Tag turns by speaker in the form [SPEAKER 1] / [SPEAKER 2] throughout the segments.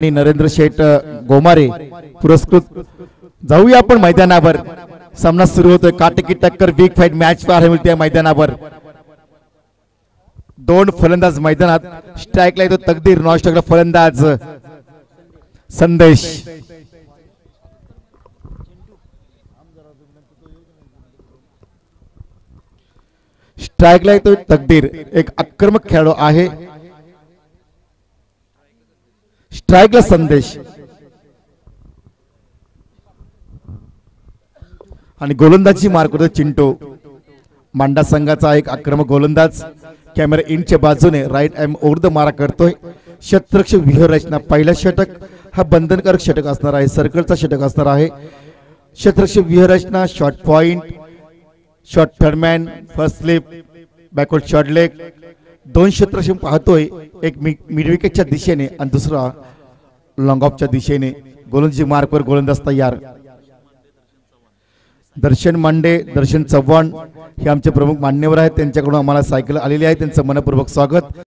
[SPEAKER 1] आणि नरेंद्र शेठ गोमारे पुरस्कृत जाऊया आपण मैदानावर। सामना सुरू होतोय, काटेकी टक्कर, बिग फाइट मॅच पाहायला मिळते मैदानावर। दोन फलंदाज मैदानात, स्ट्राइकला येतो तकदीर, नॉन स्ट्राइकला फलंदाज संदेश। स्ट्राइकला येतो तकदीर, एक आक्रमक खेळाडू आहे। स्ट्राइकला संदेश आणि गोलंदाजी मार करतो चिंटू। मांडा संघाचा एक आक्रमक गोलंदाज कॅमेरा इनच्या बाजूने राईट एम ओव्हर द मारा करतोय। शतरक्षक व्यूहरचना, पहिला षटक हा बंधनकारक षटक असणार आहे, सर्कलचा षटक असणार आहे। शतरक्षक व्यूहरचना, short point, short third man, first slip, backward short leg, दोन क्षेत्रक्षक पाहतोय, एक मिड विकेटच्या दिशेने आणि दुसरा लॉंग ऑफच्या दिशेने। गोलंदाजी मार्कवर गोलंदाज तयार। दर्शन मांडे, दर्शन चव्हाण हे आमचे प्रमुख मान्यवर आहेत, त्यांच्याकडून आम्हाला सायकल आलेली आहे, त्यांचं मनपूर्वक स्वागत।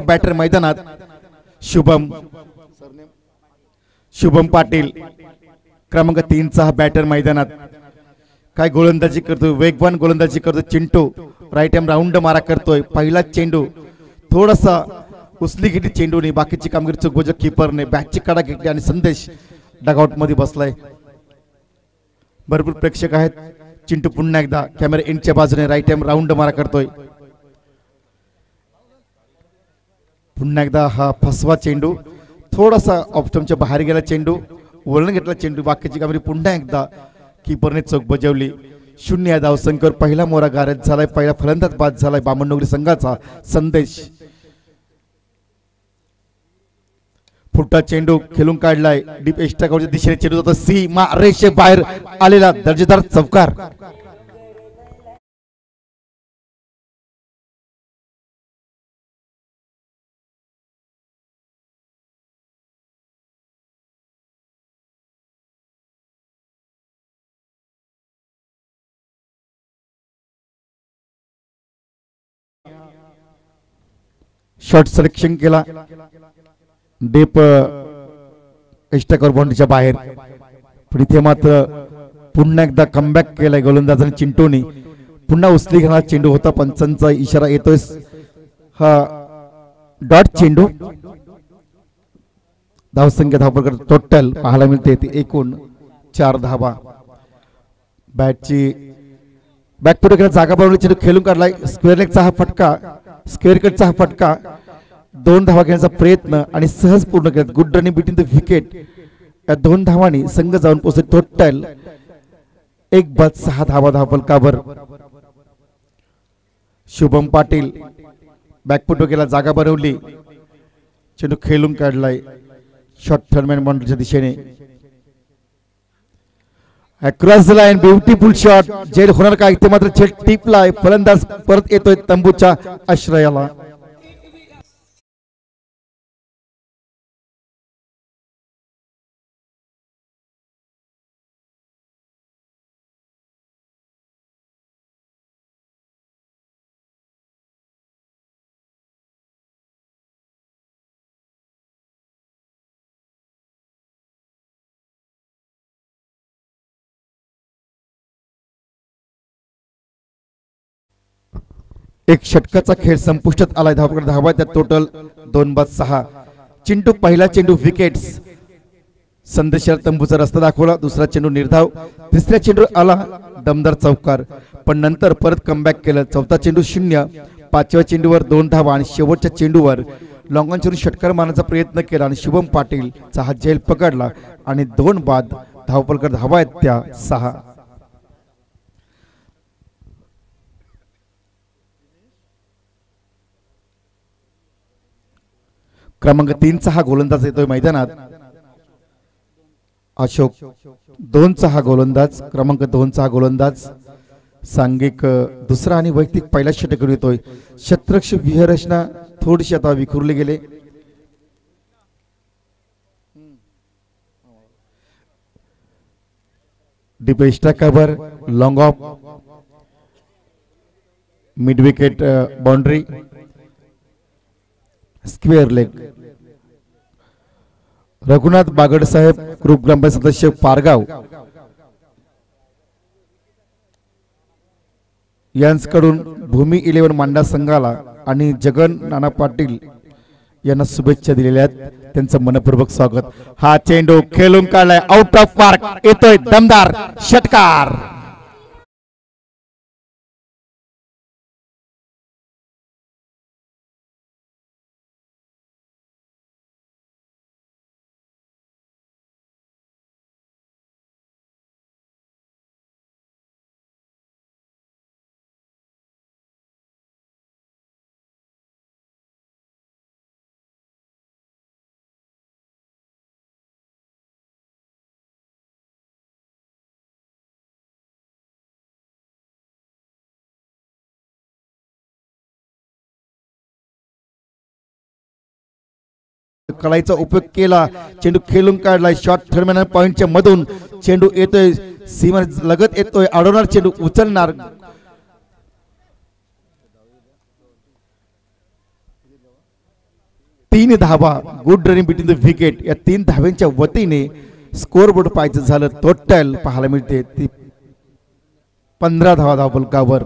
[SPEAKER 1] बॅटर मैदानात शुभम पाटील क्रमांक 3 चा बॅटर मैदानात। काय गोलंदाजी करतोय, वेगवान गोलंदाजी करतोय चिंटू, राईट हँड राऊंड मारा करतोय। पहिला चेंडू थोडासा उचली घेतली चेंडूने, बाकीची कामगिरी चुकवली कीपरने, बॅटची कडा घेतली आणि संदेश डगआउट मध्ये बसलाय। भरपूर प्रेक्षक आहेत। चिंटू पुन्हा एकदा कॅमेरा इनच्या बाजूने राईट हँड राऊंड मारा करतोय। पुन्हा एकदा हा फसवा चेंडू, थोडासा ऑप्शनच्या बाहेर गेला चेंडू, वळण घेतला चेंडू, बाकीची कामगिरी पुन्हा एकदा कीपरने चोख बजावली। 0 या धावसंख्येवर पहिला मोरा गारद झालाय, पहिला फलंदाज बाद झालाय बामणनोगरी संघाचा संदेश। फुटा चेंडू खेळून काढलाय, डीप एक्स्ट्रा कव्हरच्या दिशेने चेंडू जातो, सीमा रेषे बाहेर आलेला दर्जेदार चौकार। शॉट सिलेक्शन केला, डीप एक्स्ट्रा कव्हर बाउंड्रीच्या बाहेर, पण इथे मात्र पुन्हा एकदा कमबॅक केलाय गोलंदाजाने चिंटूने। पुन्हा उचली घेणार चेंडू होता, पंचांचा इशारा येतोय, हा डॉट चेंडू। धावसंख्या धावपकर टोटल पाहायला मिळते ती एकूण 4 धावा। बॅटची बॅकफुट जागा बनवली, चेंडू खेळून काढलाय, स्क्वेअर लेगचा हा फटका, स्क्वेअर कटचा हा फटका, 2 धावा घेण्याचा प्रयत्न आणि सहज पूर्ण केला। Good running between the wicket, या 2 धावांनी संघ जाऊन पोहोचले। टोटल 1 बाद 6 धावा धावफलकावर। शुभम पाटील बॅकफुट गेला, जागा बनवली, चेंडू खेळून काढलाय, शॉर्ट थर्डमॅन बाउंड्रीच्या दिशेने, across the line, beautiful shot. जेल होणार का इथे मात्र झेल टिपलाय, फलंदाज परत येतोय तंबूच्या आश्रयाला। एक षटकाचा खेळ संपुष्टात आलाय, धावा त्यात टोटल 2 बाद 6। चिंटू पहिला चेंडू विकेट्स, संदेशाला तंबूचा रस्ता दाखवला, दुसरा चेंडू निर्धाव, तिसऱ्या चेंडू आला दमदार चौकार, पण नंतर परत कमबॅक केलं। चौथा चेंडू 0, 5व्या चेंडूवर 2 धावा आणि शेवटच्या चेंडूवर लॉंगॉनवरून षटकार मारण्याचा प्रयत्न केला आणि शुभम पाटीलचा हा झेल पकडला आणि 2 बाद धावफलक धावा आहेत त्या 6. क्रमांक 3चा हा गोलंदाज येतोय मैदानात. अशोक 2चा हा गोलंदाज, क्रमांक 2चा हा गोलंदाज सांघिक दुसरा आणि वैयक्तिक पहिला षटक येतोय. शतरक्ष व्यूहरचना थोडीशी आता विखुरले गेले. Deep extra cover, long off, mid wicket boundary, square leg. Raghunath Bagad साहेब, ग्रुप ग्रामपंचायत सदस्य पारगाव यांच्याकडून भूमी 11 मांडा संघाला आणि जगन नाना पाटील यांना शुभेच्छा दिलेल्या आहेत. त्यांचं मनपूर्वक स्वागत. हा चेंडू खेळून काढलाय, आउट ऑफ मार्क, येतोय दमदार षटकार. कलाईचा उपयोग केला, चेंडू खेळून काढलाय, शॉट थर्ड पॉइंटच्या मधून चेंडू येतोय, सीमा लगत येतोय, अडवणार चेंडू, उचलणार. तीन धावा, good running between the wicket. या 3 धाव्यांच्या वतीने स्कोर बोर्ड पाहायचं झालं टोटल पाहायला मिळते ती 15 धावा धावफलकावर.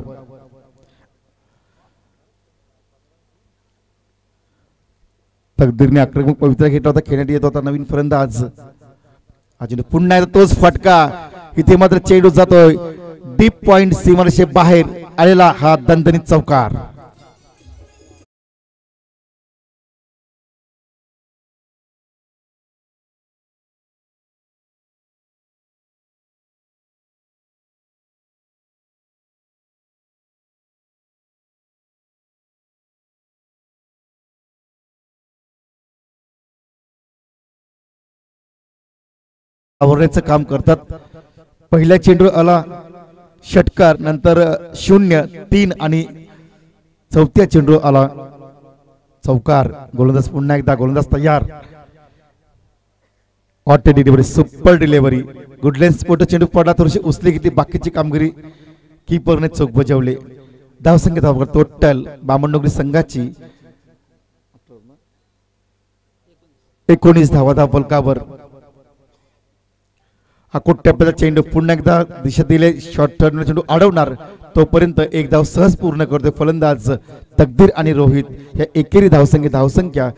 [SPEAKER 1] तकदीरने आक्रमक पवित्रा घेतला होता, खेळण्यात येत होता नवीन फलंदाज. अजून पुन्हा तोच फटका, इथे मात्र चेंडू जातोय डीप पॉइंट सीमारेषे बाहेर आलेला हा दणदणीत चौकार. आवरण्याचं काम करतात. पहिल्या चेंडू आला षटकार, नंतर 0, 3 आणि चौथ्या चेंडू आला चौकार. गोलंदाज पुन्हा एकदा, गोलंदाज तयार. हॉट डिलिव्हरी, सुपर डिलिव्हरी, गुडलेन्स मोठा चेंडू पडला, थोडीशी उचली घेतली, बाकीची कामगिरी कीपरने चोख बजावले. धावसंख्या धाव टोटल बामणडोंगरी संघाची 19 धावा धावफलकावर. हा कोट्यापदा चेंडू पुन्हा एकदा दिशा दिले, शॉर्ट टर्न चेंडू अडवणार, तोपर्यंत 1 धाव सहज पूर्ण करतोय फलंदाज तकदीर आणि रोहित. या एकेरी धावसंख्या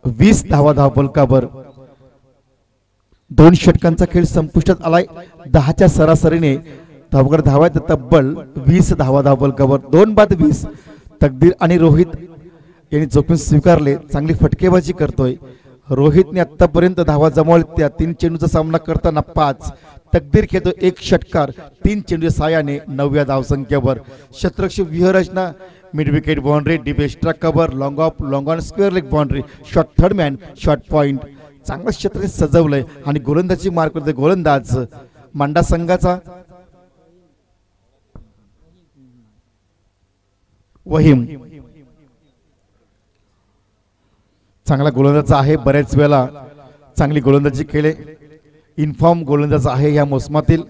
[SPEAKER 1] 20 धावा धावफलकावर. 2 षटकांचा खेळ संपुष्टात आलाय. 10च्या सरासरीने धावगड धावा तब्बल 20 धावा धावफलकावर. 2 बाद 20. तकदीर आणि रोहित यांनी जोखीम स्वीकारले, चांगली फटकेबाजी करतोय. रोहितने आतापर्यंत धावा जमवल्या, त्या 3 चेंडूचा सामना करताना 5. तकदीर खेळतो 1 षटकार, 3 चेंडू साहाय्याने 9व्या धावसंख्येवर. शतरक्ष व्यूहरचना, mid wicket boundary, deep extra cover, long of, long on, square leg boundary, shot third man, shot point. चांगलं क्षेत्र सजवलंय आणि गोलंदाजी मार करतोय गोलंदाज मांडा संघाचा वहीम. चांगला गोलंदाज आहे, बऱ्याच वेळा चांगली गोलंदाजी केले, इन्फॉर्म गोलंदाज आहे या मोसमातील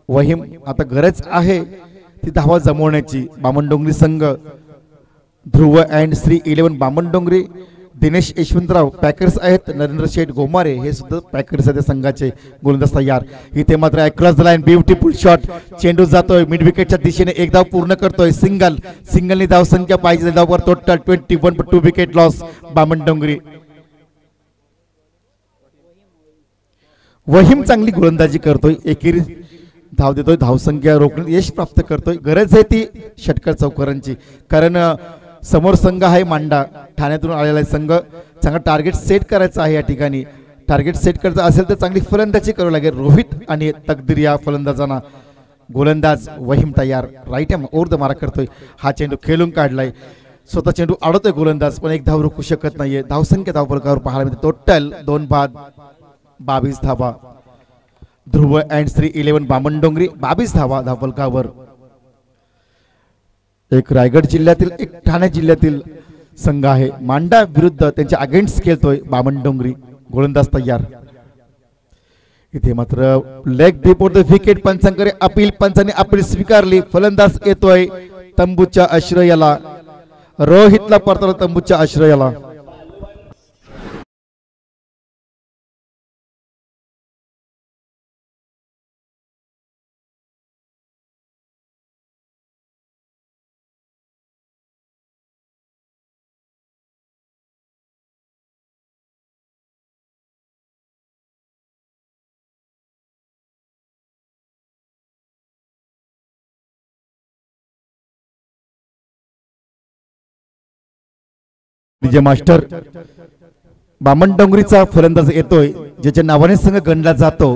[SPEAKER 1] वहीम. आता गरज आहे ती धावा जमवण्याची. बामणडोंगरी संघ, ध्रुव अँड श्री 11 बामणडोंगरी, दिनेश यशवंतराव पॅकर्स आहेत, नरेंद्र शेठ गोमारे हे सुद्धा पॅकर्स आहेत संघाचे. गोलंदाज तयार. इथे मात्र across the line, beautiful shot, चेंडू जातोय मिड विकेटच्या दिशेने, 1 धाव पूर्ण करतोय. सिंगलनी धाव संख्या पाहिजे, धाववर टोटल 21 2 विकेट लॉस बामणडोंगरी. वहीम चांगली गोलंदाजी करतोय, एकेरी धाव देतोय, धावसंख्या रोखण्यात यश प्राप्त करतोय. गरज आहे ती षटकार चौकारांची, कारण समोर संघ आहे मांडा, ठाण्यातून आलेला आहे संघ. चांगला टार्गेट सेट करायचं आहे या ठिकाणी. टार्गेट सेट करायचं असेल तर चांगली फलंदाजी करावी लागेल. रोहित आणि तकदीर या फलंदाजांना. गोलंदाज वहीम तयार, right hand over the mark करतोय. हा चेंडू खेळून काढलाय, स्वतः चेंडू अडवतोय गोलंदाज, पण एक धाव रोखू शकत नाहीये. धावसंख्या धावफलकावर पाहायला मिळते. टोटल 2 बाद 22 धावा. ध्रुव अँड श्री 11 बामणडोंगरी 22 धावा धावफलकावर. एक रायगड जिल्ह्यातील एक ठाणे जिल्ह्यातील संघ आहे. मांडा विरुद्ध त्यांच्या अगेन्स्ट खेळतोय बामणडोंगरी. गोलंदाज तयार. इथे मात्र लेग बिफोर द विकेट पंचांकडे अपील. पंचांनी अपील स्वीकारली. फलंदाज येतोय तंबूच्या आश्रयाला. रोहितला परतवलं तंबूच्या आश्रयाला. विजय मास्टर बामणडोंगरीचा फलंदाज येतोय. ज्याच्या नावाने संघ गणला जातो,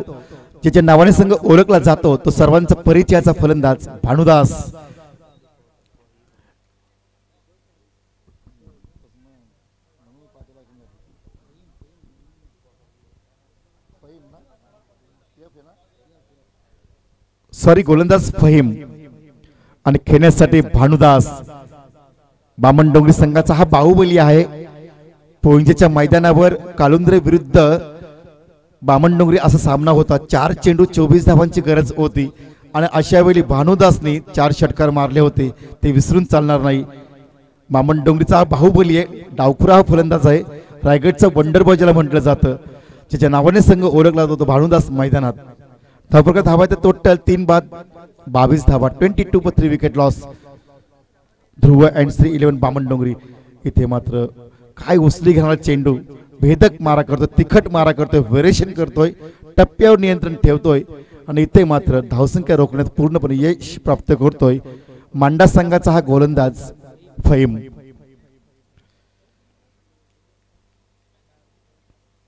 [SPEAKER 1] ज्याच्या नावाने संघ ओळखला जातो, तो सर्वांचा परिचयाचा फलंदाज भानुदास. सॉरी, गोलंदाज फहीम आणि खेळण्यासाठी भानुदास. बामणडोंगरी संघाचा हा बाहुबली आहे. पोंजेच्या मैदानावर कालुंद्रे विरुद्ध बामणडोंगरी असा सामना होता. 4 चेंडू 24 धावांची गरज होती आणि अशा वेळी भानुदासने 4 षटकार मारले होते. ते विसरून चालणार नाही. बामणडोंगरीचा हा बाहुबली आहे. डावखुरा हा फलंदाज आहे. रायगडचा वंडरबॉय ज्याला म्हटलं जातं, ज्याच्या नावाने संघ ओळखला जातो भानुदास मैदानात. धावफलकात धावा टोटल 3 बाद 22 धावा. 22 for 3 wicket loss. Dhruv and Shri 11 Bamandongri. इथे मात्र काय उचली घेणारा चेंडू, भेदक मारा करतोय, तिखट मारा करतोय, व्हेरिएशन करतोय, टप्प्यावर नियंत्रण ठेवतोय आणि इथे मात्र धावसंख्या रोखण्यात पूर्णपणे यश प्राप्त करतोय मांडा संघाचा हा गोलंदाज फहीम.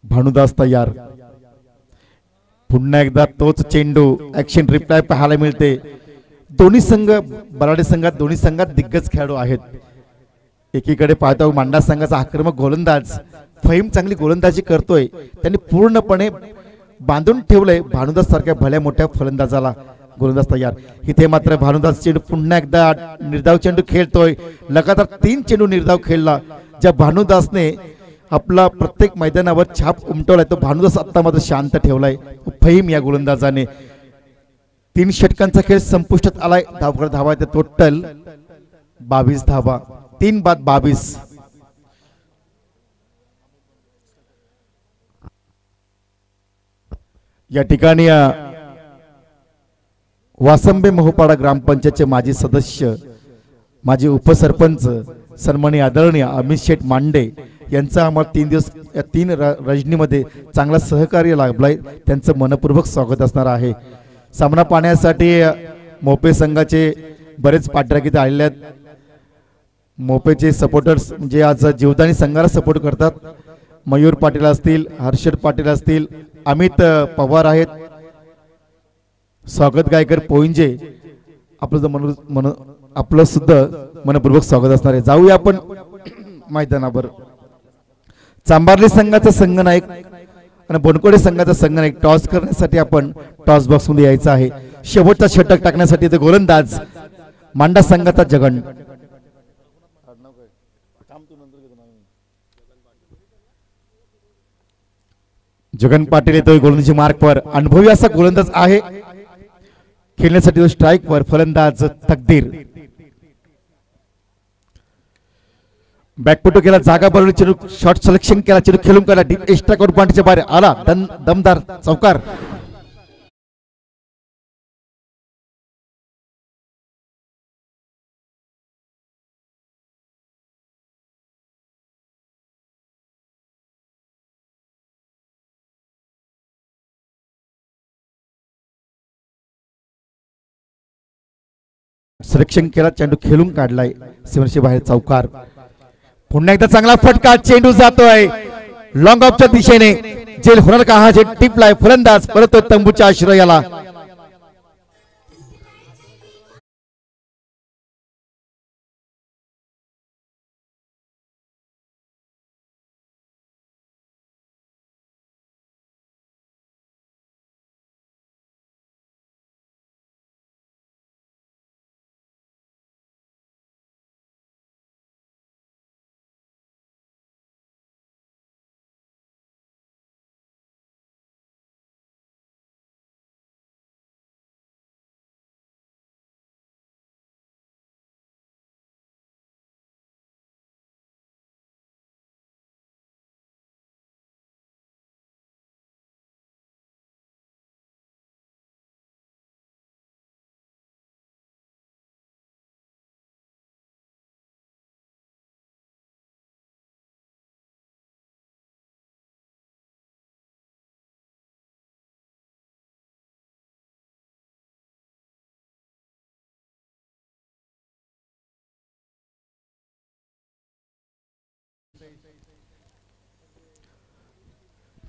[SPEAKER 1] भानुदास तयार. पुन्हा एकदा तोच चेंडू, ऍक्शन रिप्लाय पाहायला मिळते. दोन्ही संघ बराडे संघात, दोन्ही संघात दिग्गज खेळाडू आहेत. एकीकडे पाहतो मांडा संघाचा आक्रमक गोलंदाज फहीम चांगली गोलंदाजी करतोय. त्यांनी पूर्णपणे बांधून ठेवलंय भानुदास सारख्या भल्या मोठ्या फलंदाजाला. गोलंदाज तयार. इथे मात्र भानुदास चेंडू पुन्हा एकदा निर्धाव चेंडू खेळतोय. लगातार 3 चेंडू निर्धाव खेळला. ज्या भानुदासने आपला प्रत्येक मैदानावर छाप उमटवलाय, तो भानुदास आता मात्र शांत ठेवलाय फहीम या गोलंदाजाने. 3 षटकांचा खेळ संपुष्टात आलाय. धावा टोटल 22 धावा. 3 बाद 22. या ठिकाणी वासंबे मोहोपाडा ग्रामपंचायतचे माजी सदस्य, माजी उपसरपंच, सन्माननीय आदरणीय अमित शेठ मांडे यांचा आम्हाला 3 दिवस या 3 रजनीमध्ये चांगला सहकार्य लाभलाय. त्यांचं मनपूर्वक स्वागत असणार आहे. सामना पाहण्यासाठी मोपे संघाचे बरेच पाठराख इथे आलेले आहेत. मोपेचे सपोर्टर्स म्हणजे आज जीवदानी संघाला सपोर्ट करतात. मयूर पाटील असतील, हर्षद पाटील असतील, अमित पवार आहेत, स्वागत गायकर पोंजे. आपलं सुद्धा मनपूर्वक स्वागत असणार आहे. जाऊया आपण मैदानावर. चांबार्ली संघाचा संघनायक आणि बनकोडे संघाचा संघनायक टॉस करण्यासाठी आपण टॉस बॉक्स मध्ये यायचं आहे. शेवटचा षटक टाकण्यासाठी ते गोलंदाज मांडा संघाचा जगन. जगन पाटील येतोय गोलंदाजी मार्कवर. अनुभवी असा गोलंदाज आहे. खेळण्यासाठी तो स्ट्राईक वर. फलंदाज तकदीर. बॅकपुटो केला, जागा बनवली, चेंडू शॉट सिलेक्शन केला, चेंडू खेळून काढला, डीप एक्स्ट्रा करून पॉइंटच्या बाहेर आला. दमदार चौकार. संरक्षण केला, चेंडू खेळून काढलाय सीमारेषे बाहेर चौकार. पुन्हा एकदा चांगला फटका, चेंडू जातोय लॉंग ऑफच्या दिशेने. जेल होणार का हा जे टिपलाय फलंदाज परत तंबूच्या आश्रयाला.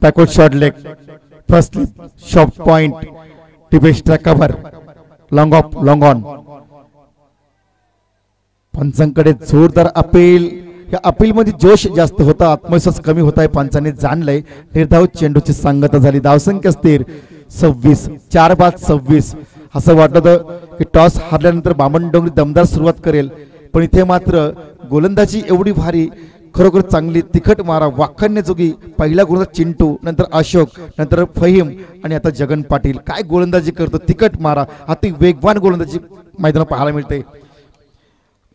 [SPEAKER 1] Backward shot leg, first shot point, deep extra cover, long off, long on. पंचांकडे जोरदार अपील. या अपील मध्ये जोश जास्त होता, आत्मविश्वास कमी होता. पंचांनी जाणलंय. निर्धाव चेंडूची सांगता झाली. धावसंख्या स्थिर 26, 4 बाद 26. असं वाटत होतं की टॉस हारल्यानंतर बामणडोंगरी दमदार सुरुवात करेल, पण इथे मात्र गोलंदाजी एवढी भारी, खरोखर चांगली तिखट मारा वाखाणण्याजोगी. पहिला गोलंदाज चिंटू, नंतर अशोक, नंतर फहीम आणि आता जगन पाटील. काय गोलंदाजी करतो, तिखट मारा, अति वेगवान गोलंदाजी मैदानात पाहायला मिळते.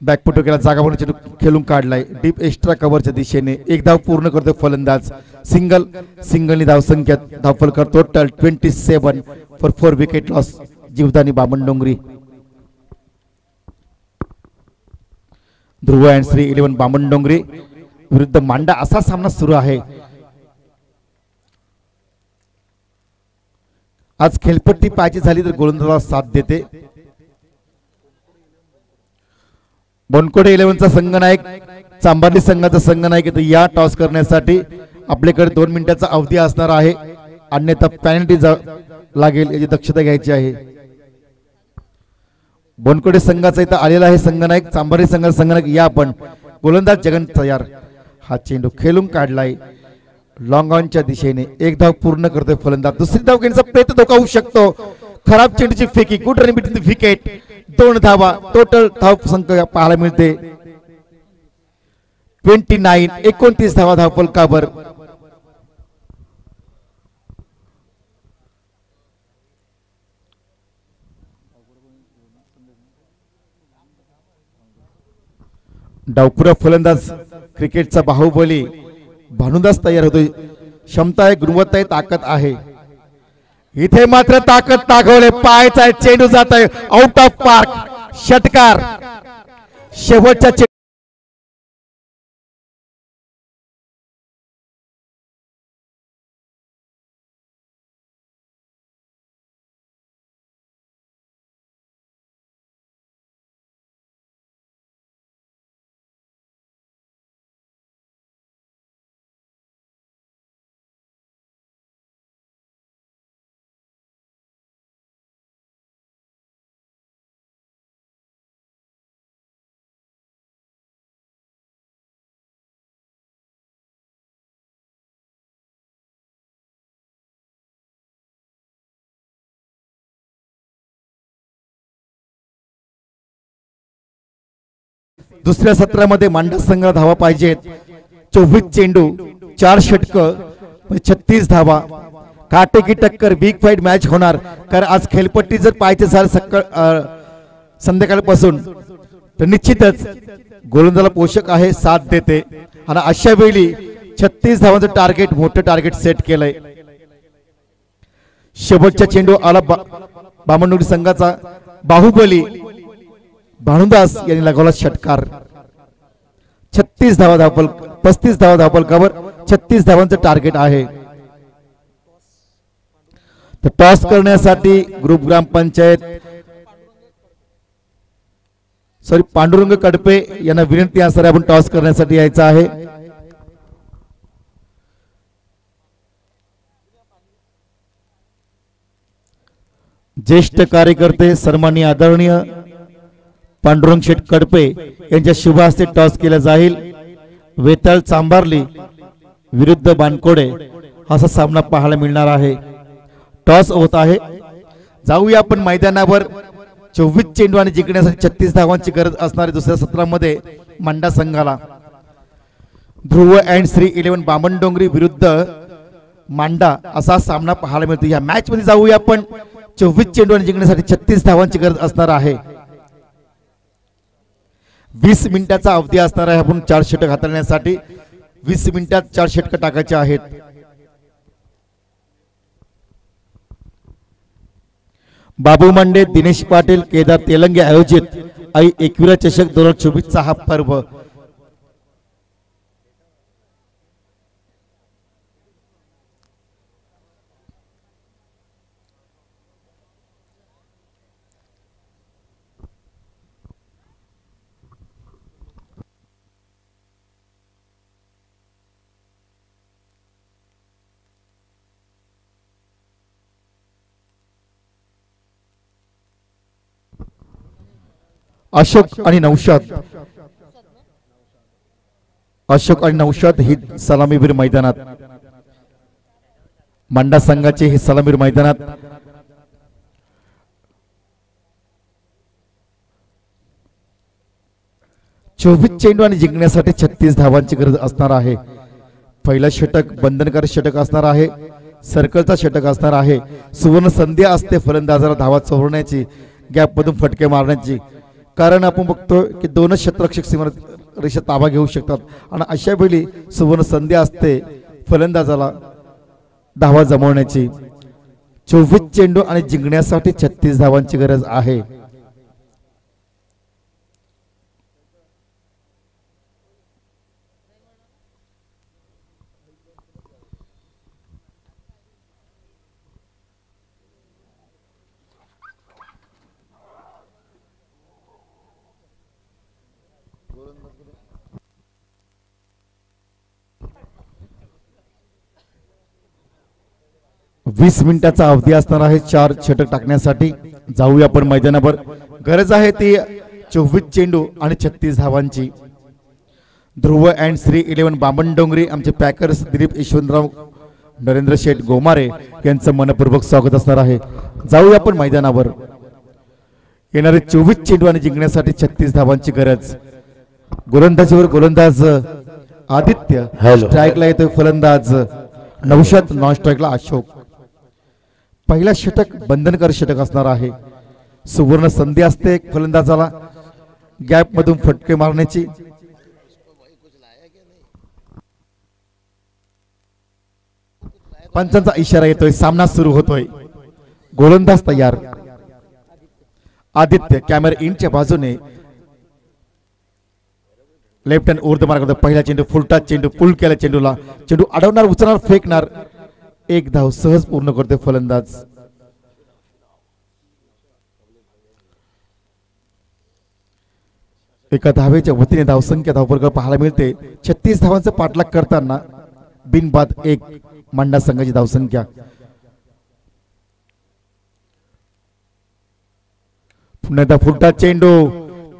[SPEAKER 1] बॅकफुट केला, जागा म्हणून चेंडू खेळून काढलाय डीप एक्स्ट्रा कव्हरच्या दिशेने. एक धाव पूर्ण करतो फलंदाज. सिंगलनी धावसंख्या धावफल करतो total 27 for 4 wicket loss. Jivdani Bamandongri. Dhruv and Shri 11 Bamandongri विरुद्ध मांडा असा सामना सुरू आहे. आज खेळपट्टी पाहिजे झाली तर गोलंदाजाला साथ देते. बनकोडे 11चा संघनायक, चांभारली संघाचा संघनायक या टॉस करण्यासाठी. आपल्याकडे 2 मिनिटाचा अवधी असणार आहे, अन्यथा पेनल्टी लागेल याची दक्षता घ्यायची आहे. बनकोडे संघाचा इथं आलेला आहे संघनायक, चांभारली संघाचा संघनायक या. पण गोलंदाज जगन तयार. हा चेंडू खेळून काढलाय लॉंग ऑनच्या दिशेने. एक धाव पूर्ण करतोय फलंदाज. दुसरी धाव घेण्याचा प्रयत्न धोका होऊ शकतो. खराब चेंडूची फेकी, good run between the wicket. 2 धावा टोटल धाव संख्या पाहायला मिळते 29. 29 धावा धावफलकावर. डावपुरा फलंदाज, क्रिकेटचा बाहुबली भानुदास तयार होतोय. क्षमता आहे, गुणवत्ता आहे, ताकद आहे. इथे मात्र ताकद दाखवले. पायचा चेंडू जात आहे आउट ऑफ पार्क. षटकार शेवटच्या दुसऱ्या सत्रामध्ये मांडा संघाला धावा पाहिजेत. 24 चेंडू, 4 षटक, 36 धावा. काटेकी टक्कर, बिग फाईट मॅच होणार. कारण आज खेळपट्टी जर पाहायचे झालं संध्याकाळपासून तर निश्चितच गोलंदाजाला पोषक आहे, साथ देते. आणि अशा वेळी 36 धावांचं टार्गेट, मोठं टार्गेट सेट केलंय. शेवटचा चेंडू आला बामणडोंगरी संघाचा बाहुबली भानुदास यांनी लगावला षटकार. 36 धावा धावफल, 35 धावा धावफलकावर 36 धावांचं टार्गेट आहे. तर टॉस करण्यासाठी ग्रुप ग्रामपंचायत सॉरी पांडुरंग कडपे यांना विनंती असणारे आपण टॉस करण्यासाठी यायचं आहे. ज्येष्ठ कार्यकर्ते सन्माननीय आदरणीय पांडुरंग शेठ कडपे यांच्या शुभ हस्ते टॉस केला जाईल. वेताळ चांभारली विरुद्ध बानकोडे असा सामना पाहायला मिळणार आहे. टॉस होत आहे. जाऊया आपण मैदानावर. 24 चेंडू आणि जिंकण्यासाठी 36 धावांची गरज असणारी दुसऱ्या सत्रामध्ये मंडा संघाला ध्रुव अँड श्री 11 बामणडोंगरी विरुद्ध मांडा असा सामना पाहायला मिळतो. या मॅच मध्ये जाऊया आपण. 24 चेंडू आणि जिंकण्यासाठी 36 धावांची गरज असणार आहे. 20 मिनिटाचा अवधी असणार आहे. आपण 4 षटक हाताळण्यासाठी 20 मिनिटात 4 षटक टाकायचे आहेत. बाबू मांडे, दिनेश पाटील, केदार तेलंगे आयोजित आई एकविरा चषक 2024 चा हा पर्व अशोक आणि नौशाद ही सलामीवीर मैदानात. मंडा संघाचे हे सलामीवीर मैदानात. चोवीस चेंडू आणि जिंकण्यासाठी 36 धावांची गरज असणार आहे. पहिला षटक बंधनकारक षटक असणार आहे. सर्कलचा षटक असणार आहे. सुवर्ण संधी असते फलंदाजाला धावा चोरण्याची, गॅप मधून फटके मारण्याची. कारण आपण बघतो की दोनच क्षेत्ररक्षक सीमा रेषा ताबा घेऊ शकतात आणि अशा वेळी सुवर्ण संधी असते फलंदाजाला धावा जमवण्याची. 24 चेंडू आणि जिंकण्यासाठी 36 धावांची गरज आहे. वीस मिनिटाचा अवधी असणार आहे 4 षटक टाकण्यासाठी. जाऊया आपण मैदानावर. गरज आहे ती 24 चेंडू आणि 36 धावांची. ध्रुव अँड श्री 11 बामणडोंगरी आमचे पॅकर्स दिलीप यशवंतराव नरेंद्र शेठ गोमारे यांचं मनपूर्वक स्वागत असणार आहे. जाऊया आपण मैदानावर. येणारे 24 चेंडू आणि जिंकण्यासाठी 36 धावांची गरज. गोलंदाजीवर गोलंदाज आदित्य, स्ट्राईकला येतोय फलंदाज नौशाद, नॉन स्ट्राईकला अशोक. पहिला षटक बंधनकारक षटक असणार आहे. सुवर्ण संधी असते फलंदाजाला गॅप मधून फटके मारण्याची. पंचांचा इशारा येतोय. सामना सुरू होतोय. गोलंदाज तयार. आदित्य कॅमेरा इनच्या बाजूने लेफ्ट हँड ऊर्ध्व मार्ग. पहिला चेंडू फुलटा चेंडू, पुल केला चेंडूला. चेंडू अडवणार, उचलणार, फेकणार. एक धाव सहज पूर्ण करते फलंदाज. एका धावेच्या वतीने धावसंख्या धावफलक पाहायला मिळते. 36 धावांचा पाठलाग करताना बिनबाद 1 मंडा संघाची धावसंख्या. पुन्हा एकदा फुलटा चेंडू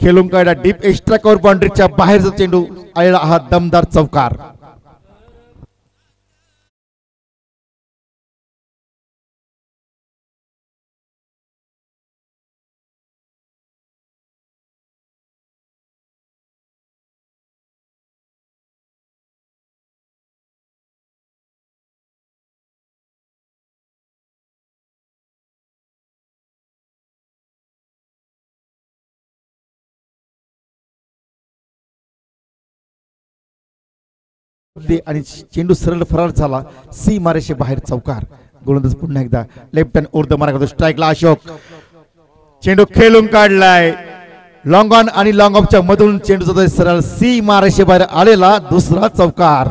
[SPEAKER 1] खेळून काढला डीप एक्स्ट्रा कव्हर बाउंड्रीच्या बाहेरचा चेंडू आलेला हा दमदार चौकार. आणि चेंडू सरळ फरार झाला. सी मारेशे बाहेर चौकार. गोलंदाज पुन्हा एकदा लेफ्ट हँड ऊर्ध्व मार्ग. स्ट्राईकला अशोक. चेंडू खेळून काढलाय. लॉंग ऑन आणि लॉंग ऑफच्या मधून चेंडू जातोय सरळ सी मारेशे बाहेर आलेला दुसरा चौकार.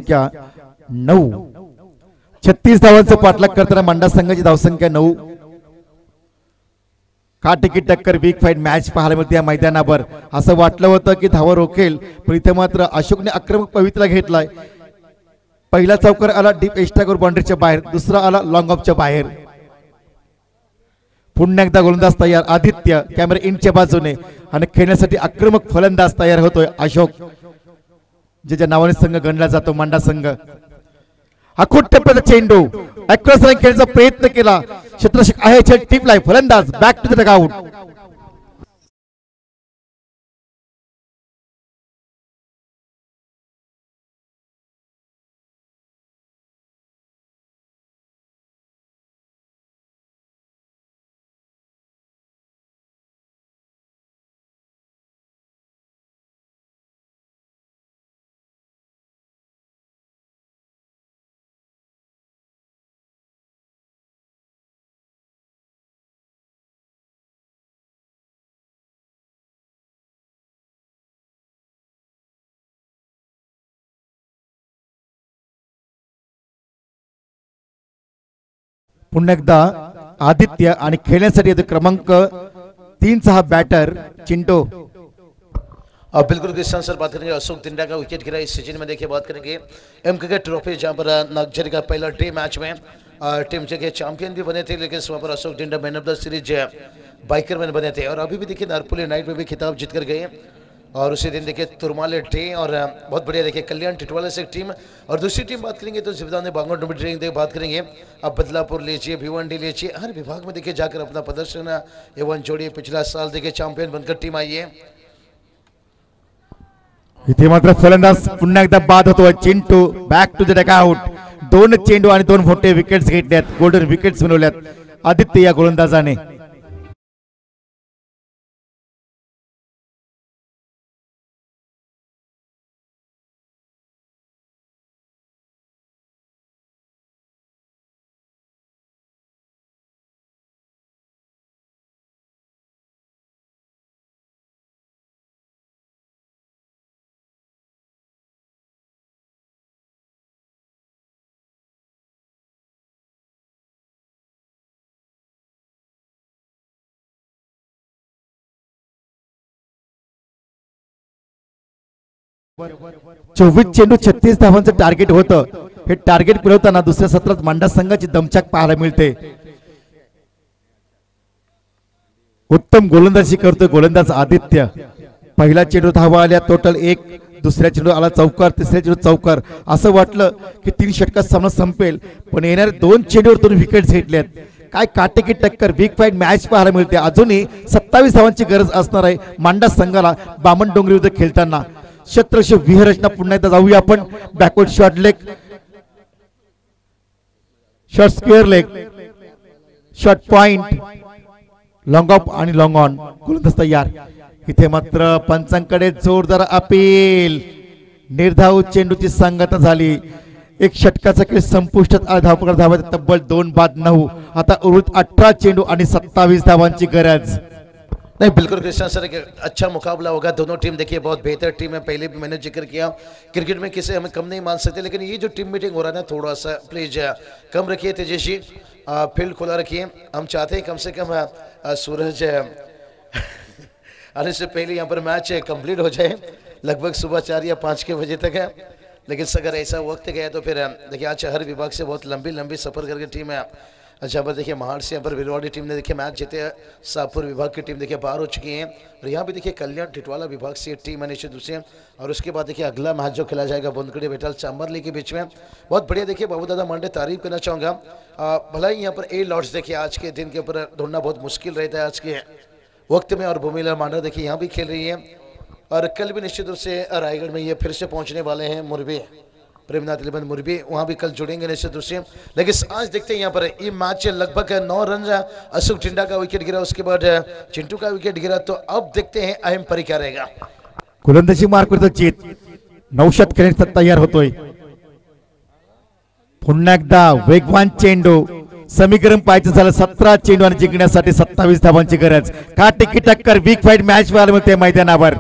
[SPEAKER 1] संख्या 9. 36 धावांचं पाठलाग करताना मांडा संघाची धावसंख्या 9. काटेकी टक्कर वीक फाईट मॅच पाहायला मिळते या मैदानावर. असं वाटलं होतं की धावा रोखेल, पण इथे मात्र अशोकने आक्रमक पवित्रा घेतलाय. पहिला चौकार आला डीप एक्स्ट्रा बाउंड्रीच्या बाहेर, दुसरा आला लॉंग ऑफच्या बाहेर. पुन्हा एकदा गोलंदाज तयार आदित्य कॅमेरा इनच्या बाजूने आणि खेळण्यासाठी आक्रमक फलंदाज तयार होतोय अशोक, ज्याच्या नावाने संघ गणला जातो मांडा संघ. अखूट टप्प्याचा चेंडू अक्रॉस लाईन खेळण्याचा प्रयत्न केला. क्षेत्ररक्षक आहे टिपलाय फलंदाज बॅक टू द डगआउट. पुन्हा एकदा आदित्य आणि खेळण्यासाठी क्रमांक 3 हा बैटर चिंटो.
[SPEAKER 2] बिल्कुल किसान सर बात करेंगे अशोक तिंडा का विकेट गिरा इस सीजन में. देखिए बात करेंगे एमके ट्रॉफी जहां पर नागझरी का पहला डे मैच में टीम के चैंपियन भी बने थे, लेकिन वहां पर Ashok Tinda man of the series biker man बने थे. और अभी भी देखिए नारपुली नाइट में भी खिताब जीत कर गए. और उसी दिन देखिए तुरमाले डे और बहुत बढ़िया देखिए कल्याण टिटवाला से एक टीम. और दूसरी टीम बात करेंगे तो जिब्दान बांगोड टीम बात करेंगे. अब बदलापुर लीजिए, भिवंडी लीजिए, हर विभाग में देखिए जाकर अपना प्रदर्शन एवं जोड़िए. पिछला साल देखिए चैंपियन बनकर टीम आई है.
[SPEAKER 1] इथे मात्र फलंदाज पुन्हा एकदा बाद होतो Chintu. Back to the dugout. 2 चेंडू आणि 2 मोठे विकेट्स घेतल्यात, गोल्डन विकेट्स मिळवल्यात आदित्य या गोलंदाजाने. चोवीस चेंडू 36 धावांचं टार्गेट होतं. हे टार्गेट मिळवताना दुसऱ्या सत्रात मांडा संघाची दमछाक पाहायला मिळते. उत्तम गोलंदाजी करतोय गोलंदाज आदित्य. पहिला चेंडू धावा आल्या टोटल 1, दुसऱ्या चेंडू आला चौकार, तिसऱ्या चेंडू चौकार. असं वाटलं की 3 षटकात सामना संपेल, पण येणाऱ्या 2 चेंडूवर 2 विकेट्स घेतल्यात. काय काटेकी टक्कर बिग फाईट मॅच पाहायला मिळते. अजूनही 27 धावांची गरज असणार आहे मांडा संघाला बामण डोंगरी विरुद्ध खेळताना. क्षेत्ररक्षक व्यूहरचना पुन्हा एकदा जाऊया आपण. Backward shot leg, shot square leg, shot point, long of आणि लॉंग ऑन. गोलंदाज तयार. इथे मात्र पंचांकडे जोरदार अपील. निर्धाव चेंडूची सांगता झाली. 1 षटकाचा खेळ संपुष्टात धावपकर धावा तब्बल 2 बाद 9. आता उर्वरित 18 चेंडू आणि 27 धावांची गरज.
[SPEAKER 2] नहीं बिल्कुल कृष्णा सर एक अच्छा मुकाबला होगा. दोनों टीम देखिए बहुत बेहतर टीम है. पहले भी मैंने जिक्र किया क्रिकेट में किसे हमें कम नहीं मान सकते, लेकिन ये जो टीम मीटिंग हो रहा है ना थोड़ा सा प्लीज कम रखिए. तेजस्वी फील्ड खुला रखिए. हम चाहते हैं कम से कम सूरज आने से पहले यहाँ पर मैच कंप्लीट हो जाए, लगभग सुबह 4 या 5 के बजे तक है. लेकिन अगर ऐसा वक्त गया तो फिर देखिए आज हर विभाग से बहुत लंबी सफ़र करके टीम है. अच्छा पर देखिए महाड़ से यहाँ पर भिलवाड़ी टीम ने देखिए मैच जीते. शाहपुर विभाग की टीम देखिए बाहर हो चुकी है. और यहाँ भी देखिए कल्याण टिटवाला विभाग से टीम है निश्चित रूप से. और उसके बाद देखिए अगला मैच जो खेला जाएगा बुंदकड़ी बेटाल चांबरली के बीच में. बहुत बढ़िया देखिए बाबू दादा मांडे तारीफ करना चाहूँगा. भला ही यहाँ पर ए लॉर्ड्स देखिए आज के दिन के ऊपर ढूंढना बहुत मुश्किल रहता है आज के वक्त में. और भूमिलाल मांडा देखिए यहाँ भी खेल रही है. और कल भी निश्चित रूप से रायगढ़ में ये फिर से पहुँचने वाले हैं. मुरबी प्रेमनाथ लिबन मुरबी वहाँ भी कल जुड़ेंगे निश्चित रूप से. लेकिन आज देखते हैं यहाँ पर ये मैच लगभग 9 रन अशोक टिंडा का विकेट गिरा, उसके बाद चिंटू का विकेट गिरा. तो अब देखते हैं अहम परी क्या रहेगा.
[SPEAKER 1] गोलंदाजी मार्क करतो चेत. 9 षटक खेळण्यासाठी तयार होतोय. पुन्हा एकदा वेगवान चेंडू. समीकरण पाहायचं झालं 17 चेंडू आणि जिंकण्यासाठी 27 धावांची गरज. काटेकी टक्कर बिग फाईट मॅच व्हायला मिळते मैदानावर.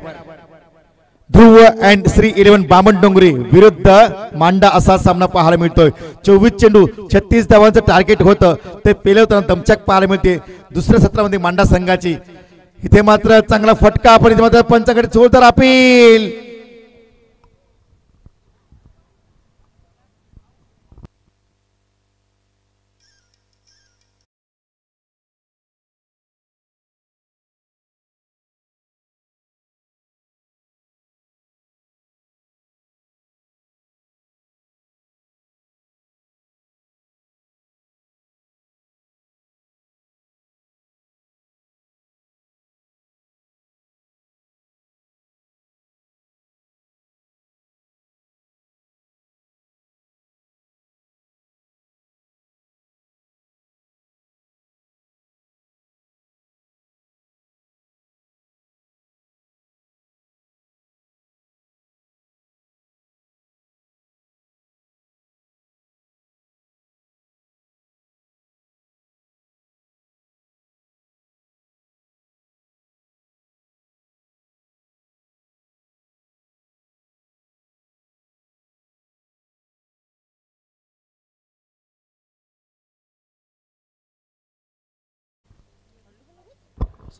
[SPEAKER 1] ध्रुव अँड श्री 11 बामणडोंगरी विरुद्ध मांडा असा सामना पाहायला मिळतोय. 24 चेंडू 36 धावांचं टार्गेट होतं ते पेलवताना दमछाक पाहायला मिळते दुसऱ्या सत्रामध्ये मांडा संघाची. इथे मात्र चांगला फटका पण इथे मात्र पंचाकडे जोरदार अपील.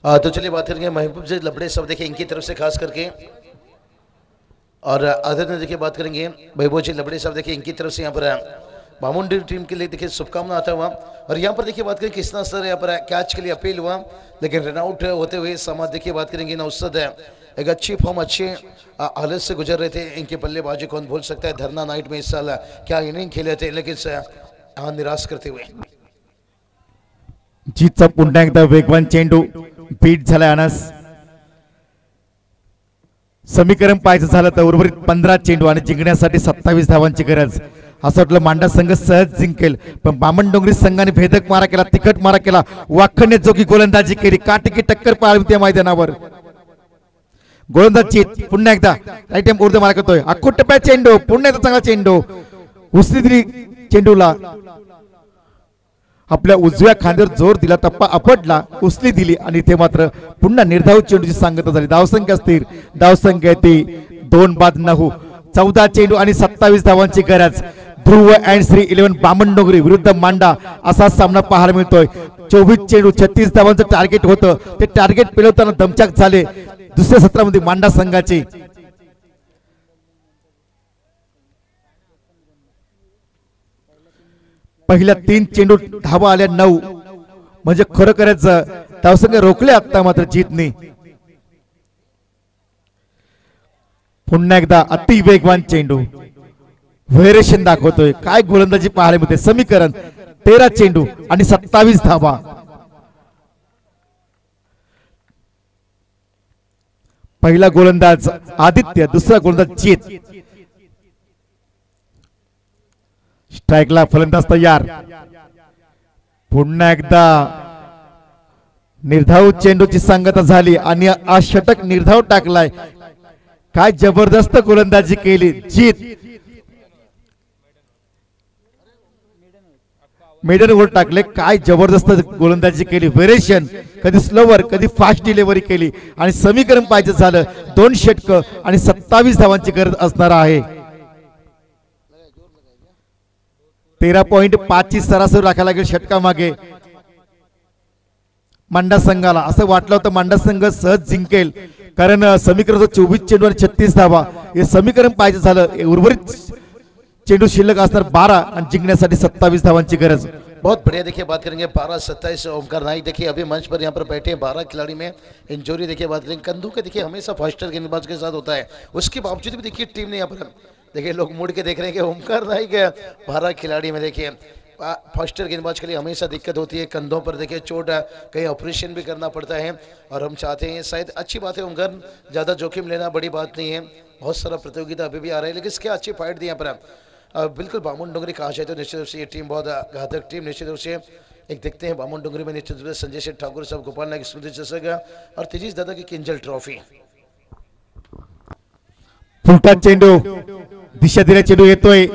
[SPEAKER 2] तो चलिए बात करेंगे महबूब जी लबड़े सब देखिए इनकी तरफ से खास करके, और आदर में देखिए बात करेंगे महबूब जी लबड़े सब देखिए इनकी तरफ से यहाँ पर बामुंडी टीम के लिए देखिए शुभकामना आता हुआ। और यहाँ पर देखिए बात करें किसना सर यहाँ पर कैच के लिए अपील हुआ लेकिन रन आउट होते हुए समाज देखिए बात करेंगे ना उसद है एक अच्छी फॉर्म अच्छे हालत से गुजर रहे थे। इनके बल्लेबाजी कौन भूल सकता है, धरना नाइट में इस साल क्या इनिंग खेले थे लेकिन निराश करते हुए
[SPEAKER 1] जीतचा पुन्हा एकदा वेगवान चेंडू बीट झाला. अनस समीकरण पाहायचं झालं तर उर्वरित 15 चेंडू आणि जिंकण्यासाठी 27 धावांची गरज. असं वाटलं मांडा संघ सहज जिंकेल पण बामणडोंगरी संघाने भेदक मारा केला, तिखट मारा केला, वाखण्य जोगी गोलंदाजी केली, काटेकी टक्कर पाहिली त्या मैदानावर. गोलंदाज जीत पुन्हा एकदा राईट टाइम उर्द मारा करतोय. अख्खू टप्प्या चेंडू पुन्हा एकदा चांगला चेंडू उसली दिली चेंडूला, आपल्या उजव्या खांद्यावर जोर दिला, टप्पा आपटला, उसली दिली आणि इथे मात्र पुन्हा निर्धाव चेंडूची सांगता झाली. धावसंख्या स्थिर, धावसंख्या ती 2-9, 14 चेंडू आणि 27 धावांची गरज. ध्रुव अँड श्री 11 बामणडोंगरी विरुद्ध मांडा असा सामना पाहायला मिळतोय. 24 चेंडू 36 धावांचं टार्गेट होतं ते टार्गेट पेलवताना दमछाक झाले दुसऱ्या सत्रामध्ये मांडा संघाची. पहिल्या 3 चेंडू धावा आल्या 9 म्हणजे खरोखरच धावसंख्या रोखले. आता मात्र जीतने पुन्हा एकदा अति वेगवान चेंडू व्हेरिएशन दाखवतोय. काय गोलंदाजी पाहायला मिळते. समीकरण 13 चेंडू आणि 27 धावा. पहिला गोलंदाज आदित्य, दुसरा गोलंदाज जीत. स्ट्राइकला फलंदाज तयार. पुन्हा एकदा निर्धाव चेंडूची सांगता झाली आणि षटक निर्धाव टाकलाय. काय जबरदस्त गोलंदाजी केली. जीत मेडन वर टाकले. काय जबरदस्त गोलंदाजी केली. व्हेरिएशन कधी स्लोवर कधी फास्ट डिलिव्हरी केली आणि समीकरण पाहिजे झालं 2 षटक आणि 27 धावांची गरज असणार आहे. 13.5 ची सरासरी राखायला लागेल षटका मागे मांडा संघाला. असं वाटलं होतं मांडा संघ सहज जिंकेल कारण समीकरण 24 चेंडू आणि 36 धावा हे समीकरण पाहिजे झालं. उर्वरित चेंडू शिल्लक असणार 12 आणि जिंकण्यासाठी 27 धावांची गरज.
[SPEAKER 2] बहुत बढ़िया देखिए बात करेंगे 12-27 ओमकार नाइक देखिए अभी मंच पर यहाँ पर बैठे 12 खिलाड़ी में इंजरी देखिए बात करेंगे कंधू के देखिए हमेशा फास्टर गेंदबाज के साथ होता है, उसके बावजूद भी देखिए टीम ने यहाँ पर देखिए लोग मुड़ के देख रहे हैं कि ओमकार नाइक 12 खिलाड़ी में देखिए फास्टर गेंदबाज के लिए हमेशा दिक्कत होती है. कंधों पर देखिए चोट कहीं ऑपरेशन भी करना पड़ता है और हम चाहते हैं शायद अच्छी बात है ओमकार ज़्यादा जोखिम लेना बड़ी बात नहीं है. बहुत सारा प्रतियोगिता अभी भी आ रहा है लेकिन इसके अच्छी फाइट दी यहाँ पर बिल्कुल बामणडोंगरी कहा जाए तो निश्चित रूप से ये टीम बहुत घातक टीम निश्चित रूप से एक देखते हैं बामणडोंगरी में निश्चित रूप से संजय शेठ ठाकुर साहब गोपाल नायक स्मृति चषक और तेजीस दादा की किंजल ट्रॉफी.
[SPEAKER 1] फुलटा चेंडू दिशा दिल्या चेंडू येतोय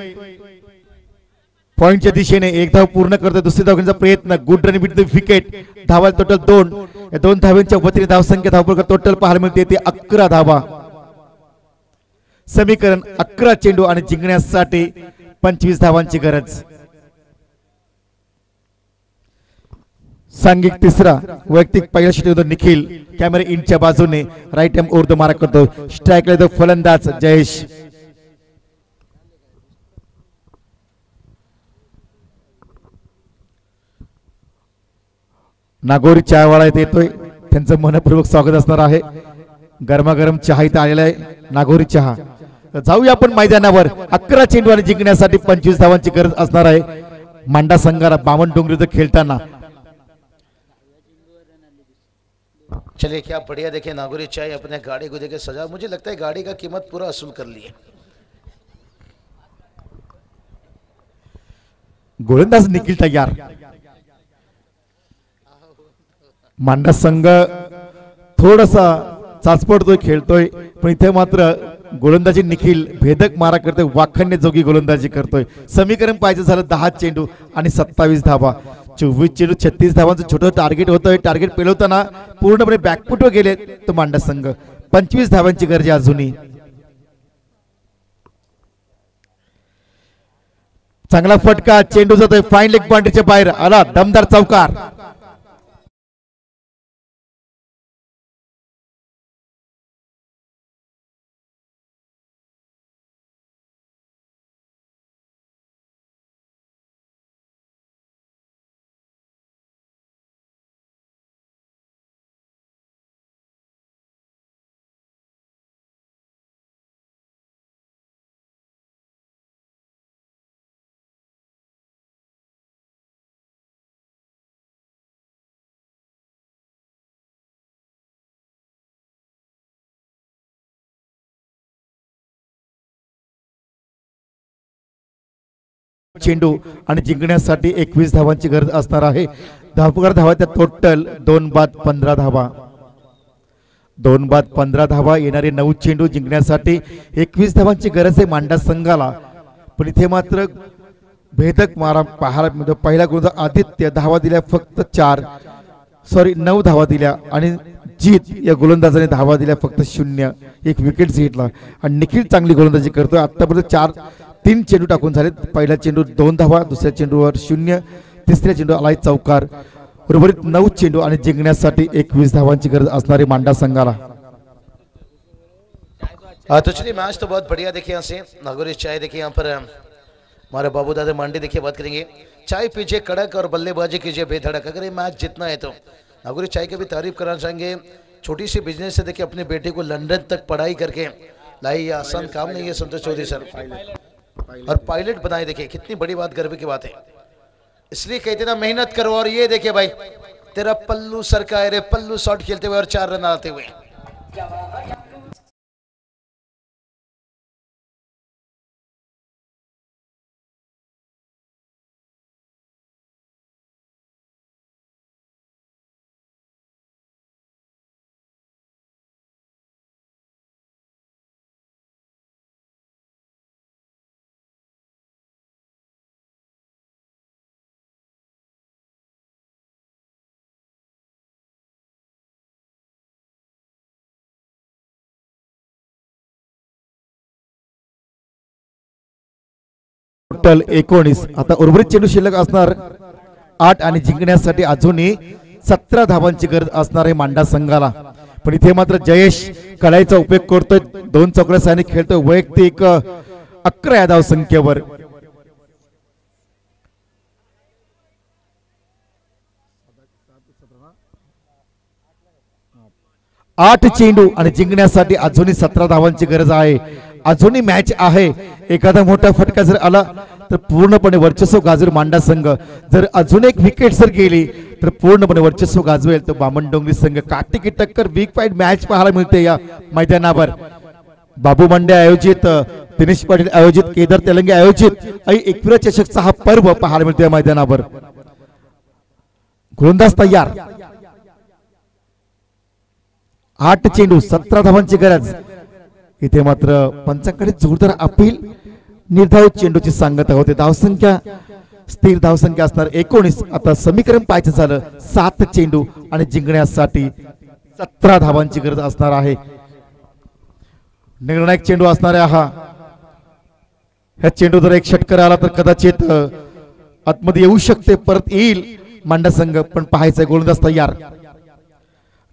[SPEAKER 1] पॉइंटच्या दिशेने. एक धाव पूर्ण करतो दुसरी धाव घेण्याचा प्रयत्न. Good run with the wicket. धावा टोटल 2. या 2 धावांच्या वतीने धावसंख्या धावपूर्वक टोटल पाहायला मिळते ते 11 धावा. समीकरण 11 चेंडू आणि जिंकण्यासाठी 25 धावांची गरज. सांघिक तिसरा वैयक्तिक पहिल्या षटकात निखिल कॅमेरा इंच्या बाजूने राईट हँड ओव्हर द मारा करतो. स्ट्राईकला येतो फलंदाज जयेश. नागोरी चहावाळा इथे येतोय, त्यांचं मनपूर्वक स्वागत असणार आहे. गरमागरम चहा इथे आलेला आहे, नागोरी चहा. जाऊया आपण मैदानावर. 11 चेंडू आणि जिंकण्यासाठी 25 धावांची गरज असणार आहे मांडा संघाला बामणडोंगरी खेळताना.
[SPEAKER 2] चलिए क्या बढ़िया, देखिए नागौरी चाय अपने गाड़ी को देखे सजा. मुझे लगता है गाड़ी का कीमत पूरा वसूल कर ली है.
[SPEAKER 1] गोलंदाज निखिल तयार. मांडा संघ थोडासा चाचपडतोय, खेळतोय, पण इथे मात्र गोलंदाजी निखिल भेदक मारा करतोय, वाखाणणे जोगी गोलंदाजी करतोय. समीकरण पाहिजे झालं 10 चेंडू आणि 27 धावा. 24 चेंडू 36 धावांचं छोटं टार्गेट होतं. टार्गेट पेलवताना पूर्णपणे बॅकफुटवर गेले तो मांडा संघ. 25 धावांची गरज अजूनही. चांगला फटका, चेंडू जातोय फाईन लेग बाउंड्रीच्या बाहेर आला, दमदार चौकार. चेंडू आणि जिंकण्यासाठी 21 धावांची गरज असणार आहे. धावपगार धावा त्या टोटल 2 बाद 15 धावा. 2 बाद 15 धावा. येणारे 9 चेंडू जिंकण्यासाठी 21 धावांची गरज आहे मांडा संघाला. पण इथे मात्र भेदक मारा पाहायला मिळतो. पहिला गोलंदाज आदित्य धावा दिल्या फक्त 9 धावा दिल्या आणि जीत या गोलंदाजाने धावा दिल्या फक्त 0. एक विकेट घेतला आणि निखिल चांगली गोलंदाजी करतोय. आतापर्यंत 3 चेंडू टाकून झाले. पहिला चेंडू 2 धावा, दुसऱ्या चेंडूवर 0, तिसऱ्या चेंडू आलाय चौकार. उर्वरित 9 चेंडू आणि जिंकण्यासाठी 21 धावांची गरज असणारी मांडा संघाला.
[SPEAKER 2] तो चलिए मैच तो बहुत बढ़िया. देखिए यहाँ से नागौरी चाय, देखिए यहाँ पर हमारे बाबू दादा मांडी देखिए बात करेंगे. चाय पीजिए कड़क और बल्लेबाजी कीजिए बेधड़क. अगर ये मैच जीतना है तो नागौरी चाय की भी तारीफ करना चाहेंगे. छोटी सी बिजनेस से देखिए अपने बेटे को लंदन तक पढ़ाई करके लाई. ये आसान काम नहीं है संतोष चौधरी सर, और पायलट बनाए. देखिए कितनी बड़ी बात, गर्व की बात है. इसलिए कहते ना मेहनत करो. और ये देखिए भाई तेरा पल्लू सरकाए रे, पल्लू शॉट खेलते हुए और 4 रन आते हुए.
[SPEAKER 1] टोटल 19. आता उर्वरित चेंडू शिल्लक असणार 8 आणि जिंकण्यासाठी अजूनही 17 धावांची गरज असणार आहे मांडा संघाला. पण इथे मात्र जयेश कलाईचा उपयोग करतोय. 2 चौकड्या साने खेळतोय. वैयक्तिक 11 या धाव संख्येवर. 8 चेंडू आणि जिंकण्यासाठी अजूनही 17 धावांची गरज आहे. अजूनही मॅच आहे. एखादा मोठा फटका जर आला तर पूर्णपणे वर्चस्व गाजवेल मांडा संघ. जर अजून एक विकेट जर गेली तर पूर्णपणे वर्चस्व गाजवेल तो बामणडोंगरी संघ. काटेकी टक्कर, बिग फाईट मॅच पाहायला मिळते या मैदानावर. बाबू मंडे आयोजित, दिनेश पाटील आयोजित, केदार तेलंगे आयोजित आणि एकविरा चषकचा हा पर्व पाहायला मिळतो या मैदानावर. गोलंदाज तयार. 8 चेंडू 17 धावांची गरज. इथे मात्र पंचांकडे जोरदार अपील. निर्धारित चेंडूची सांगता होते. धावसंख्या स्थिर धावसंख्या असणार 19. आता समीकरण पाहायचं झालं 7 चेंडू आणि जिंकण्यासाठी 17 धावांची गरज असणार आहे. निर्णायक चेंडू असणाऱ्या ह्या चेंडू जर एक षटकार आला तर कदाचित आतमध्ये येऊ शकते, परत येईल मांडा संघ, पण पाहायचंय गोलंदाज तयार.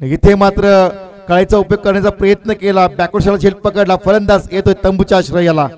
[SPEAKER 1] इथे मात्र कळाचा उपयोग करण्याचा प्रयत्न केला, बॅकवर्ड शॉट झेल पकडला, फलंदाज येतोय तंबूच्या आश्रयाला.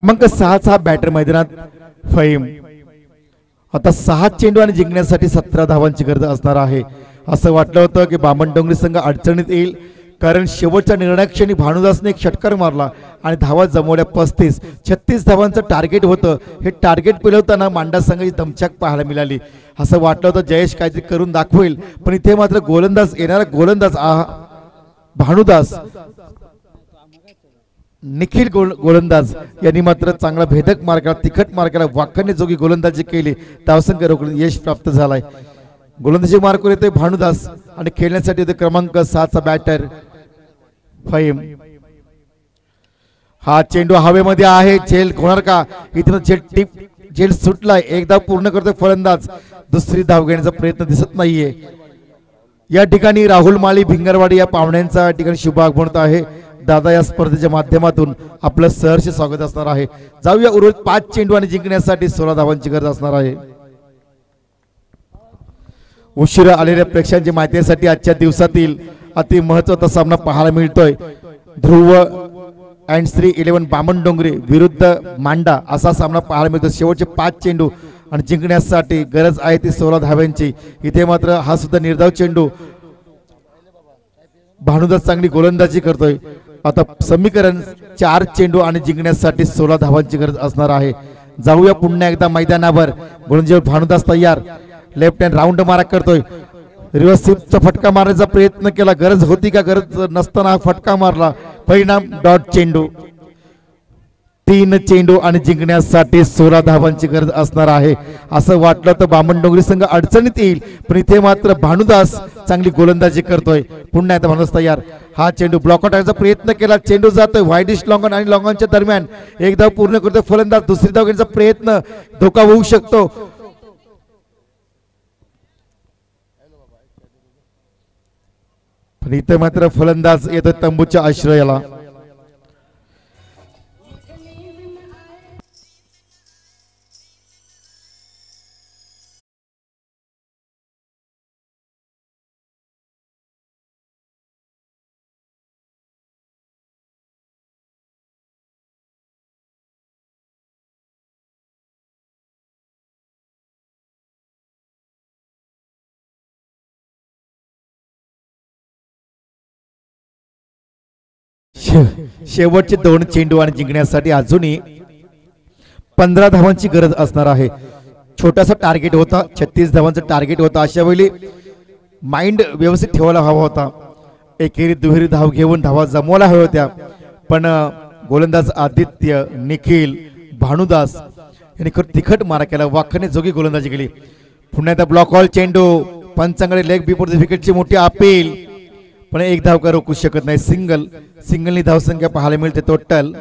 [SPEAKER 1] मग 6 बॅटर मैदानात फहीम. आता 6 चेंडू आणि जिंकण्यासाठी 17 धावांची गरज असणार आहे. असं वाटलं होतं की बामणडोंगरी संघ अडचणीत येईल, कारण शेवटच्या निर्णायक क्षणी भानुदासने एक षटकार मारला आणि धावा जमवल्या 35-36 धावांचं टार्गेट होतं. हे टार्गेट पेलवताना मांडा संघाची दमछाक पाहायला मिळाली. असं वाटलं होतं जयेश काहीतरी करून दाखवेल, पण इथे मात्र गोलंदाज येणारा गोलंदाज भानुदास निखिल गोलंदाज यांनी मात्र चांगला भेदक मार केला, तिखट मार केला, वाखाणणे जोगी गोलंदाजी केली, धावसंख्या रोखून यश प्राप्त झालाय. गोलंदाजी मार करून येतोय भानुदास आणि खेळण्यासाठी येतोय क्रमांक 6 बॅटर फहीम. हा चेंडू हवेमध्ये आहे, झेल होणार का? इथून झेल सुटलाय, एक धाव पूर्ण करतोय फलंदाज, दुसरी धाव घेण्याचा प्रयत्न दिसत नाहीये. या ठिकाणी राहुल माळी भिंगरवाडी या पाहुण्यांचा ठिकाणी शुभ आगमन आहे. दादा या स्पर्धेच्या माध्यमातून आपलं सहर्ष स्वागत असणार आहे. जाऊया उर्वरित 5 चेंडू आणि जिंकण्यासाठी 16 धावांची गरज असणार आहे. उशिरा आलेल्या प्रेक्षकांच्या माहितीसाठी आजच्या दिवसातील अति महत्त्वाचा सामना पाहायला मिळतोय. ध्रुव अँड श्री 11 बामणडोंगरी विरुद्ध मांडा असा सामना पाहायला मिळतो. शेवटचे 5 चेंडू आणि जिंकण्यासाठी गरज आहे ती 16 धाव्यांची. इथे मात्र हा सुद्धा निर्धाव चेंडू, भानुदास चांगली गोलंदाजी करतोय. आता समीकरण 4 चेंडू आणि जिंकण्यासाठी 16 धावांची गरज असणार आहे. जाऊया पुन्हा एकदा मैदानावर. गोलंदाजीवर भानुदास तयार, लेफ्ट हँड राऊंड मारा करतोय, रिव्हर्स स्वीपचा फटका मारण्याचा प्रयत्न केला, गरज होती का? गरज नसताना फटका मारला, परिणाम डॉट चेंडू. 3 चेंडू आणि जिंकण्यासाठी 16 धावांची गरज असणार आहे. असं वाटलं तर बामणडोंगरी संघ अडचणीत येईल, पण इथे मात्र भानुदास चांगली गोलंदाजी करतोय. पुन्हा एकदा भानुदास तयार, हा चेंडू ब्लॉक आउट प्रयत्न केला, चेंडू जातोय वाईडिश लॉंगॉन आणि लॉंगॉनच्या दरम्यान, एक धाव पूर्ण करतोय फलंदाज, दुसरी धाव घेण्याचा प्रयत्न, धोका होऊ शकतो. पण इथे मात्र फलंदाज येतोय तंबूच्या आश्रयाला. शेवटचे 2 चेंडू आणि जिंकण्यासाठी अजूनही 15 धावांची गरज असणार आहे. छोटासा टार्गेट होता, 36 धावांचा टार्गेट होता. अशा वेळी माइंड व्यवस्थित ठेवायला हवा होता, एकेरी दुहेरी धाव घेऊन धावा जमवायला हव्या होत्या. पण गोलंदाज आदित्य, निखिल, भानुदास यांनी खूप तिखट मारा केला, वाखाणे जोगी गोलंदाजी केली. पुन्हा एकदा ब्लॉक हॉल चेंडू, पंचांकडे लेग बिफोर द विकेटची मोठी अपील, पण एक धाव का रोखू शकत नाही. सिंगलनी धावसंख्या पाहायला मिळते. टोटल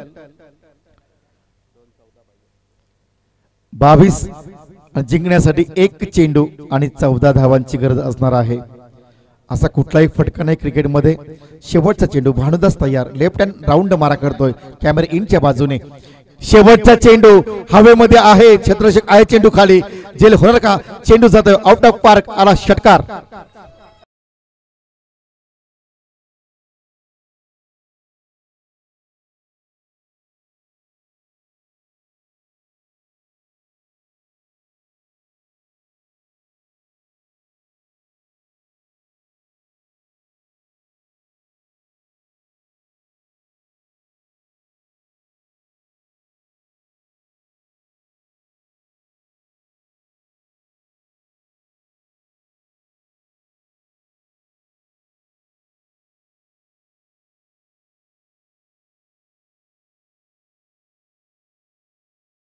[SPEAKER 1] 22. जिंकण्यासाठी 1 चेंडू आणि 14 धावांची गरज असणार आहे. असा कुठलाही फटका नाही क्रिकेटमध्ये. शेवटचा चेंडू, भानुदास तयार, लेफ्ट हँड राऊंड मारा करतोय कॅमेरा इनच्या बाजूने. शेवटचा चेंडू हवेमध्ये आहे, क्षेत्ररक्षक आहे चेंडू खाली, झेल होणार का? चेंडू जातोय आउट ऑफ पार्क, आला षटकार.